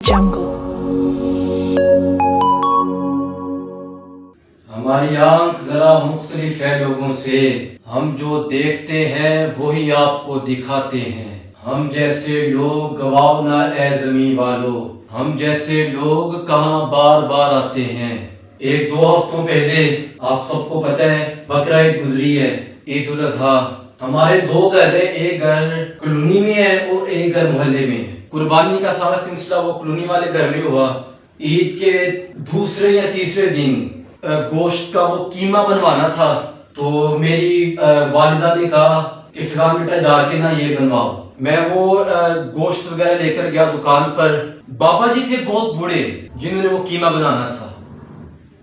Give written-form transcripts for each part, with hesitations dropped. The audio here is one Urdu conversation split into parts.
jungle. ہماری آنکھ ذرا مختلف ہے لوگوں سے، ہم جو دیکھتے ہیں وہی آپ کو دکھاتے ہیں۔ ہم جیسے لوگ گواؤ نہ اے زمین والو، ہم جیسے لوگ کہاں بار بار آتے ہیں۔ ایک دو ہفتوں پہلے آپ سب کو پتہ ہے بقرہ عید گزری ہے، عید الاضحیٰ۔ ہمارے دو گھر ہیں، ایک گھر کالونی میں ہے اور ایک گھر محلے میں ہے۔ قربانی کا سارا سلسلہ وہ کالونی والے گھر میں ہوا۔ عید کے دوسرے یا تیسرے دن گوشت کا وہ قیمہ بنوانا تھا، تو میری والدہ نے کہا کہ فضان بیٹا جا کے نا یہ بنواؤ۔ میں وہ گوشت وغیرہ لے کر گیا دکان پر۔ بابا جی تھے بہت بوڑھے جنہوں نے وہ قیمہ بنانا تھا،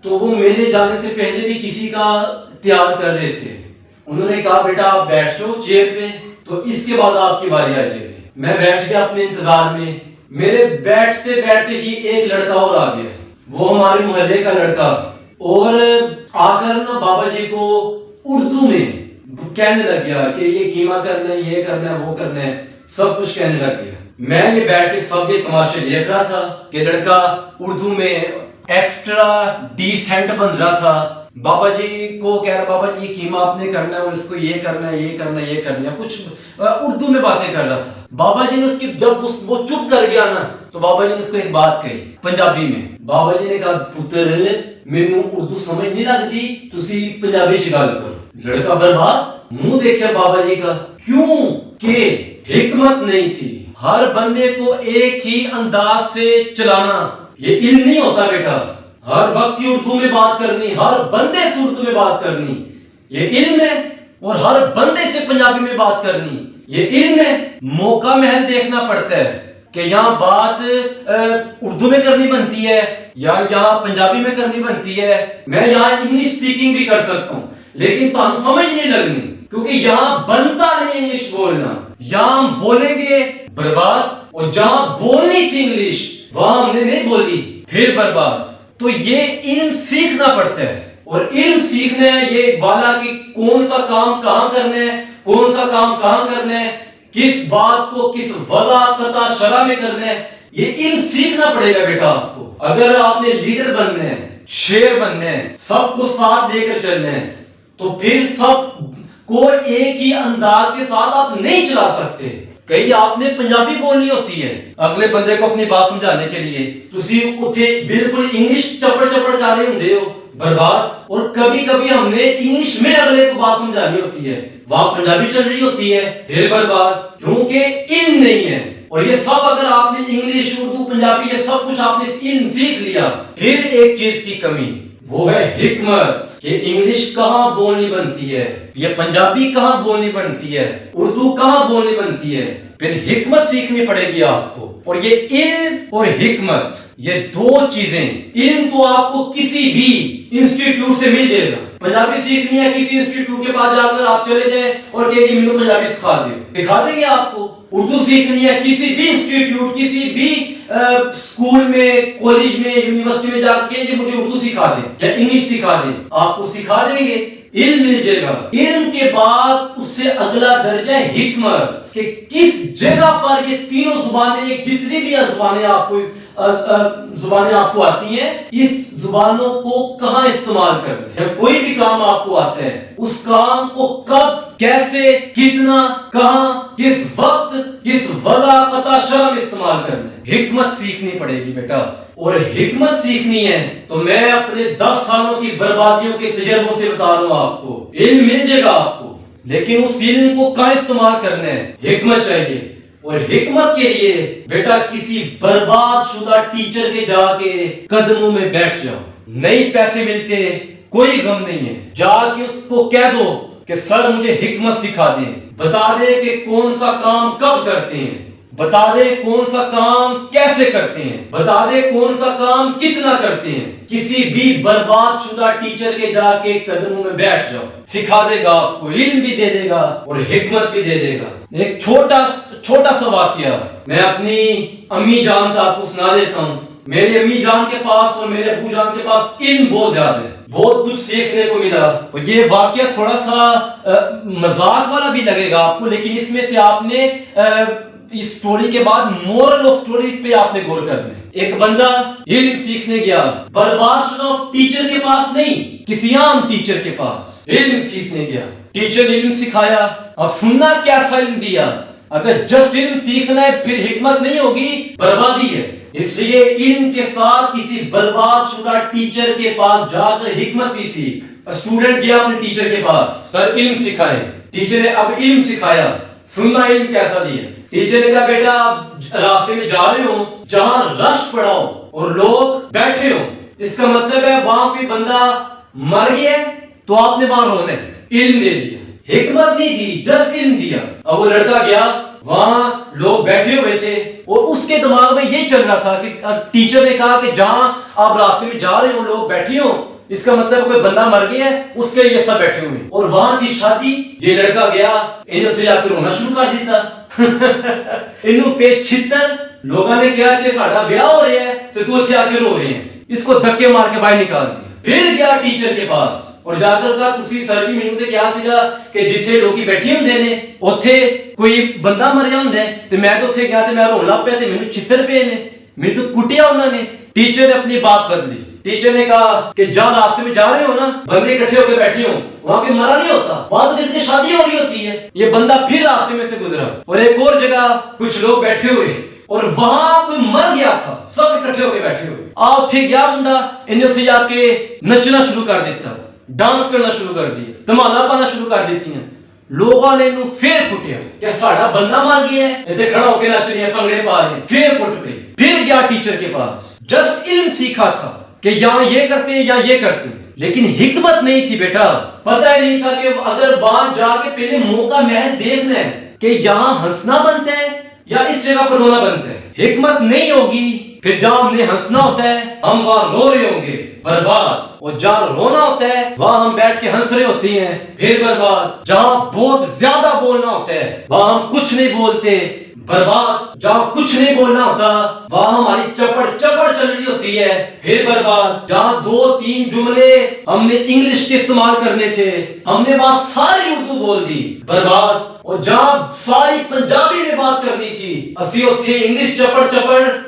تو وہ میرے جانے سے پہلے بھی کسی کا تیار کر رہے تھے۔ انہوں نے کہا بیٹا آپ بیٹھ جاؤ چیئر پہ، تو اس کے بعد آپ کی باری آ جائے گی۔ میں بیٹھ گیا اپنے انتظار میں۔ میرے بیٹھتے بیٹھتے ہی ایک لڑکا اور آ گیا، وہ ہمارے محلے کا لڑکا، اور آ کر نا بابا جی کو اردو میں کہنے لگ گیا کہ یہ قیمہ کرنا ہے، یہ کرنا ہے، وہ کرنا ہے، سب کچھ کہنے لگ گیا۔ میں یہ بیٹھ کے سب یہ تماشے دیکھ رہا تھا کہ لڑکا اردو میں ایکسٹرا ڈیسینٹ بن رہا تھا۔ بابا جی کو کہہ رہا بابا جی یہ قیمہ آپ نے کرنا ہے اور اس کو یہ کرنا ہے، یہ کرنا ہے، یہ کرنا ہے، کچھ اردو میں باتیں کر رہا تھا۔ بابا جی نے اس کی جب وہ چپ کر گیا نا، تو بابا جی نے اس کو ایک بات کہی پنجابی میں۔ بابا جی نے کہا پتر مینوں اردو سمجھ نہیں لگتی، تسی پنجابی چ گل کرو۔ لڑکا برباد منہ دیکھا بابا جی کا، کیوں کہ حکمت نہیں تھی۔ ہر بندے کو ایک ہی انداز سے چلانا یہ علم نہیں ہوتا بیٹا۔ ہر وقت ہی اردو میں بات کرنی، ہر بندے سے اردو میں بات کرنی یہ علم ہے، اور ہر بندے سے پنجابی میں بات کرنی یہ علم ہے۔ موقع محل دیکھنا پڑتا ہے کہ یہاں بات اردو میں کرنی بنتی ہے یا یہاں پنجابی میں کرنی بنتی ہے۔ میں یہاں انگلش سپیکنگ بھی کر سکتا ہوں، لیکن تم سمجھ نہیں لگنی، کیونکہ یہاں بنتا نہیں انگلش بولنا۔ یہاں ہم بولیں گے برباد، اور جہاں بولنی تھی انگلش وہاں ہم نے نہیں بولی، پھر برباد۔ تو یہ علم سیکھنا پڑتا ہے، اور علم سیکھنا ہے یہ والا کہ کون سا کام کہاں کرنا ہے، کون سا کام کہاں کرنا ہے، کس بات کو کس وضع قطع شرح میں کرنا ہے، یہ علم سیکھنا پڑے گا بیٹا آپ کو۔ اگر آپ نے لیڈر بننا ہے، شیر بننا ہے، سب کو ساتھ لے کر چلنا ہے، تو پھر سب کو ایک ہی انداز کے ساتھ آپ نہیں چلا سکتے۔ کئی آپ نے پنجابی بولنی ہوتی ہے اگلے بندے کو اپنی بات سمجھانے کے لیے، تسی اتھے بالکل انگلش چپڑ چپڑ کر رہے ہوندے ہو، برباد۔ اور کبھی کبھی ہم نے انگلش میں اگلے کو بات سمجھانی ہوتی ہے، وہاں پنجابی چل رہی ہوتی ہے، پھر برباد، کیونکہ علم نہیں ہے۔ اور یہ سب اگر آپ نے انگلش اردو پنجابی یہ سب کچھ آپ نے علم سیکھ لیا، پھر ایک چیز کی کمی وہ ہے حکمت، کہ انگلش کہاں بولنی بنتی ہے، یہ پنجابی کہاں بولنی بنتی ہے، اردو کہاں بولنی بنتی ہے، پھر حکمت سیکھنی پڑے گی آپ کو۔ اور یہ علم اور حکمت یہ دو چیزیں، علم تو آپ کو کسی بھی انسٹیٹیوٹ سے مل جائے گا۔ پنجابی سیکھنی ہے کسی انسٹیٹیوٹ کے پاس جا کر آپ چلے جائیں اور کہیں کہ مجھے پنجابی سکھا دیں، سکھا دیں گے آپ کو۔ اردو سیکھنی ہے کسی بھی انسٹیٹیوٹ، کسی بھی اسکول میں، کالج میں، یونیورسٹی میں جا کے کہ مجھے اردو سکھا دیں یا انگلش سکھا دیں، آپ کو سکھا دیں گے، علم مل جائے گا۔ علم کے بعد اس سے اگلا درجہ ہے حکمت، کہ کس جگہ پر یہ تینوں زبانیں، یہ جتنی بھی زبانیں آپ کو آتی ہیں، اس زبانوں کو کہاں استعمال کرنا ہے۔ کوئی بھی کام آپ کو آتا ہے، اس کام کو کب، کیسے، کتنا، کہاں، کس وقت، کس وضع قطع شرح میں استعمال کرنا ہے، حکمت سیکھنی پڑے گی بیٹا۔ اور حکمت سیکھنی ہے تو میں اپنے 10 سالوں کی بربادیوں کے تجربوں سے بتا رہا ہوں آپ کو، علم مل جائے گا آپ کو، لیکن اس علم کو کہاں استعمال کرنا ہے، حکمت چاہیے۔ اور حکمت کے لیے بیٹا کسی برباد شدہ ٹیچر کے جا کے قدموں میں بیٹھ جاؤ، نہیں پیسے ملتے کوئی غم نہیں ہے، جا کے اس کو کہہ دو کہ سر مجھے حکمت سکھا دیں، بتا دے کہ کون سا کام کب کرتے ہیں، بتا دے کون سا کام کیسے کرتے ہیں، بتا دے کون سا کام کتنا کرتے ہیں۔ کسی بھی برباد شدہ ٹیچر کے جا کے قدموں میں بیٹھ جاؤ، سکھا دے گا آپ کو، علم بھی دے دے گا اور حکمت بھی دے دے گا۔ ایک چھوٹا سا واقعہ میں اپنی امی جان کا آپ کو سنا دیتا ہوں۔ میری امی جان کے پاس اور میرے ابو جان کے پاس علم بہت زیادہ ہے، بہت کچھ سیکھنے کو ملا۔ اور یہ واقعہ تھوڑا سا مذاق والا بھی لگے گا آپ کو، لیکن اس میں سے آپ نے اس سٹوری کے بعد مورل آف سٹوری پہ آپ نے غور کرنا ہے۔ ایک بندہ علم سیکھنے گیا، برباد شدہ ٹیچر کے پاس نہیں، کسی عام ٹیچر کے پاس علم سیکھنے گیا۔ ٹیچر نے علم سکھایا، اب سننا کیسا علم دیا۔ اگر جسٹ علم سیکھنا ہے پھر حکمت نہیں ہوگی، بربادی ہے۔ اس لیے علم کے ساتھ کسی برباد شدہ ٹیچر کے پاس جا کر حکمت بھی سیکھ۔ اسٹوڈنٹ گیا اپنے ٹیچر کے پاس، سر علم سکھائے۔ ٹیچر نے اب علم سکھایا، سننا علم کیسا دیا۔ ٹیچر نے کہا بیٹا آپ راستے میں جا رہے ہو، جہاں رش پڑا ہو اور لوگ بیٹھے ہو، اس کا مطلب ہے وہاں کوئی بندہ مر گیا تو آپ نے وہاں رونا ہے۔ علم دے دیا، حکمت نہیں دی، جسٹ علم دیا۔ اب وہ لڑکا گیا، وہاں لوگ بیٹھے ہوئے تھے اور اس کے دماغ میں یہ چل رہا تھا کہ ٹیچر نے کہا کہ جہاں آپ راستے میں جا رہے ہو لوگ بیٹھے ہو، اس کا مطلب کوئی بندہ مر گیا ہے، اس کے لیے سب بیٹھے ہوئے اور وہاں تھی شادی۔ یہ لڑکا گیا، انہوں سے جا کے رونا شروع کر دیتا۔ انہوں پہ چھتر، لوگوں نے کہا کہ ساڈا بیاہ ہو رہا ہے تو تو اتنے آ کے رو رہے ہیں، اس کو دھکے مار کے باہر نکال دیا۔ پھر گیا ٹیچر کے پاس اور جا کر کہا تسی سر جی مینوں تے کیا سیگا کہ جتھے لوکی بیٹھے ہوندے نے اوتھے کوئی بندہ مریا ہوندا ہے تے میں تے اوتھے گیا تے میں رون لگ پیا تے مینوں چھتر پے نے، مینوں تو کٹیا انہاں نے۔ ٹیچر نے اپنی بات بدلی، ٹیچر نے کہا کہ جہاں راستے میں جا رہے ہو نا، بندے اکٹھے ہو کے بیٹھے ہو، وہاں کوئی مرا نہیں ہوتا، وہاں تو کسی کی شادی ہو رہی ہوتی ہے۔ یہ بندہ پھر راستے میں سے گزرا اور ایک اور جگہ کچھ لوگ بیٹھے ہوئے اور وہاں کوئی مر گیا تھا، سب اکٹھے ہو کے بیٹھے ہوئے۔ اوتھے گیا بندہ، انہیں اوتھے جا کے نچنا شروع کر دیتا، ڈانس کرنا شروع کر دیا، دھمالا پانا شروع کر دیتی ہیں۔ لوگوں نے انہوں پھر کٹیا کہ ساڑا بندہ مار گیا ہے، ایتھے کھڑا ہو کے نچ رہے ہیں، پنگڑے پا رہے ہیں۔ پھر کٹ پہ، پھر گیا ٹیچر کے پاس، جسٹ علم سیکھا تھا کہ یہاں یہ کرتے ہیں یا یہ کرتے ہیں، لیکن حکمت نہیں تھی بیٹا۔ پتہ ہی نہیں تھا کہ اگر وہاں جا کے پہلے موقع محض دیکھنا ہے کہ یہاں ہنسنا بنتا ہے یا اس جگہ پر رونا بنتا ہے۔ حکمت نہیں ہوگی، پھر جہاں ہم نے ہنسنا ہوتا ہے ہم وہاں رو رہے ہوں گے، برباد۔ اور جہاں رونا ہوتا ہے وہاں ہم بیٹھ کے ہنس رہے ہوتے ہیں، پھر برباد۔ جہاں بہت زیادہ بولنا ہوتا ہے وہاں ہم کچھ نہیں بولتے، برباد۔ جہاں کچھ نہیں بولنا ہوتا وہاں ہماری چپڑ چل رہی ہوتی ہے، پھر برباد۔ جہاں 2-3 جملے ہم نے انگلش کے استعمال کرنے تھے ہم نے وہاں ساری اردو بول دی، برباد۔ اور جہاں ساری پنجابی میں بات کرنی تھی اسی اتھے انگلش چپڑ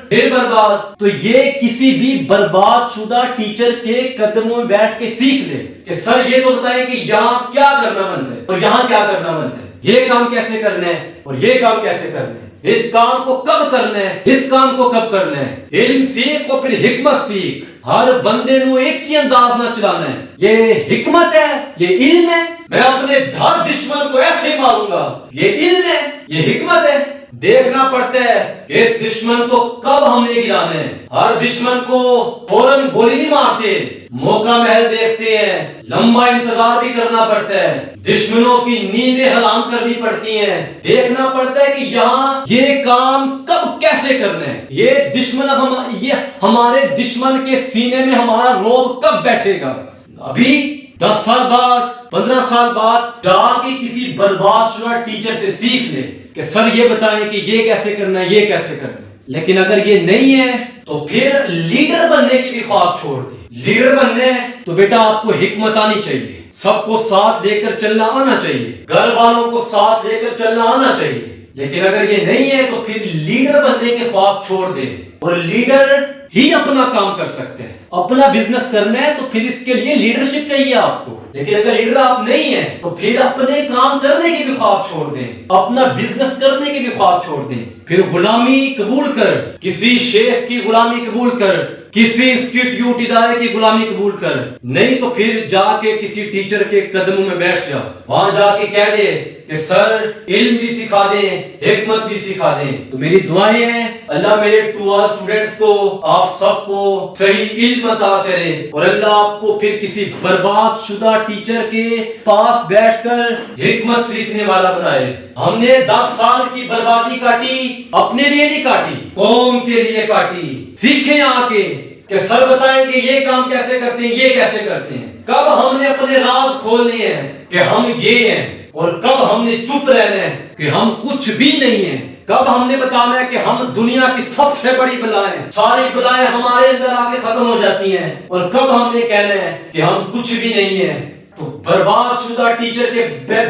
پھر برباد۔ تو یہ کسی بھی برباد شدہ ٹیچر کے قدموں میں بیٹھ کے سیکھ لے کہ سر یہ تو بتائیں کہ یہاں کیا کرنا بنتا ہے اور یہاں کیا کرنا بنتا ہے، یہ کام کیسے کرنا ہے اور یہ کام کیسے کرنا ہے، اس کام کو کب کرنا ہے، اس کام کو کب کرنا ہے۔ علم سیکھ اور پھر حکمت سیکھ۔ ہر بندے نو ایک ہی انداز نہ چلانا ہے، یہ حکمت ہے، یہ علم ہے۔ میں اپنے دھر دشمن کو ایسے ماروں گا، یہ علم ہے، یہ حکمت ہے۔ دیکھنا پڑتا ہے کہ اس دشمن کو کب ہم نے گرانا ہے۔ ہر دشمن کو فوراً گولی نہیں مارتے، موقع محل دیکھتے ہیں، لمبا انتظار بھی کرنا پڑتا ہے، دشمنوں کی نیندیں حرام کرنی پڑتی ہیں، دیکھنا پڑتا ہے کہ یہاں یہ کام کب کیسے کرنا ہے، یہ ہمارے دشمن کے سینے میں ہمارا روب کب بیٹھے گا۔ ابھی 10 سال بعد 15 سال بعد جا کے کسی برباد شدہ ٹیچر سے سیکھ لے کہ سر یہ بتائیں کہ یہ کیسے کرنا ہے، یہ کیسے کرنا ہے۔ لیکن اگر یہ نہیں ہے تو پھر لیڈر بننے کی بھی خواب چھوڑ دی۔ لیڈر بننے تو بیٹا آپ کو حکمت آنی چاہیے، سب کو ساتھ لے کر چلنا آنا چاہیے، گھر والوں کو ساتھ لے کر چلنا آنا چاہیے۔ لیکن اگر یہ نہیں ہے تو پھر لیڈر بننے کے خواب چھوڑ دے، اور لیڈر ہی اپنا کام کر سکتے ہیں۔ اپنا بزنس کرنا ہے تو پھر اس کے لیے لیڈرشپ چاہیے آپ کو، لیکن اگر لیڈر آپ نہیں ہیں تو پھر اپنے کام کرنے کے بھی خواب چھوڑ دیں، اپنا بزنس کرنے کے بھی خواب چھوڑ دیں۔ پھر غلامی قبول کر، کسی شیخ کی غلامی قبول کر، کسی انسٹیٹیوٹ ادارے کی غلامی قبول کر، نہیں تو پھر جا کے کسی ٹیچر کے قدموں میں بیٹھ جا، وہاں جا کے کہہ دے کہ سر علم بھی سکھا دیں، حکمت بھی سکھا دیں۔ تو میری دعائیں ہیں اللہ میرے 2R اسٹوڈنٹس کو، آپ سب کو صحیح علم عطا کرے، اور اللہ آپ کو پھر کسی برباد شدہ ٹیچر کے پاس بیٹھ کر حکمت سیکھنے والا بنائے۔ ہم نے 10 سال کی بربادی کاٹی، اپنے لیے نہیں کاٹی، قوم کے لیے کاٹی۔ سیکھیں آ کے کہ سر بتائیں کہ یہ کام کیسے کرتے ہیں، یہ کیسے کرتے ہیں۔ کب ہم نے اپنے راز کھولنے ہیں کہ ہم یہ ہیں، اور کب ہم نے چپ رہنا ہے کہ ہم کچھ بھی نہیں ہیں۔ کب ہم نے بتانا ہے کہ ہم دنیا کی سب سے بڑی بلائیں، ساری بلائیں ہمارے اندر آ کے ختم ہو جاتی ہیں، اور کب ہم نے کہنا ہے کہ ہم کچھ بھی نہیں ہیں۔ تو برباد شدہ ٹیچر کے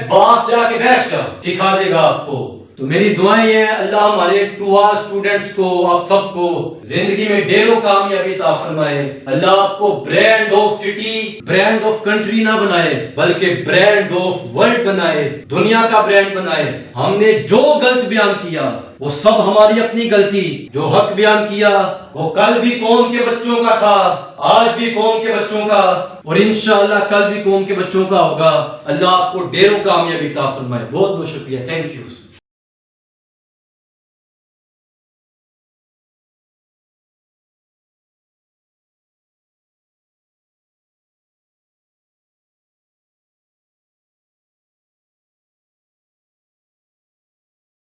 پاس جا کے بیٹھ جا، سکھا دے گا آپ کو تو میری دعائیں ہیں اللہ ہمارے 2R اسٹوڈنٹس کو، آپ سب کو زندگی میں ڈھیروں کامیابی عطا فرمائے. اللہ آپ کو brand of city, brand of country نہ بنائے بلکہ برانڈ آف ورلڈ بنائے، دنیا کا برانڈ بنائے. ہم نے جو غلط بیان کیا وہ سب ہماری اپنی غلطی، جو حق بیان کیا وہ کل بھی قوم کے بچوں کا تھا، آج بھی قوم کے بچوں کا، اور انشاءاللہ کل بھی قوم کے بچوں کا ہوگا. اللہ آپ کو ڈھیروں کامیابی عطا فرمائے. بہت بہت شکریہ. Thank you.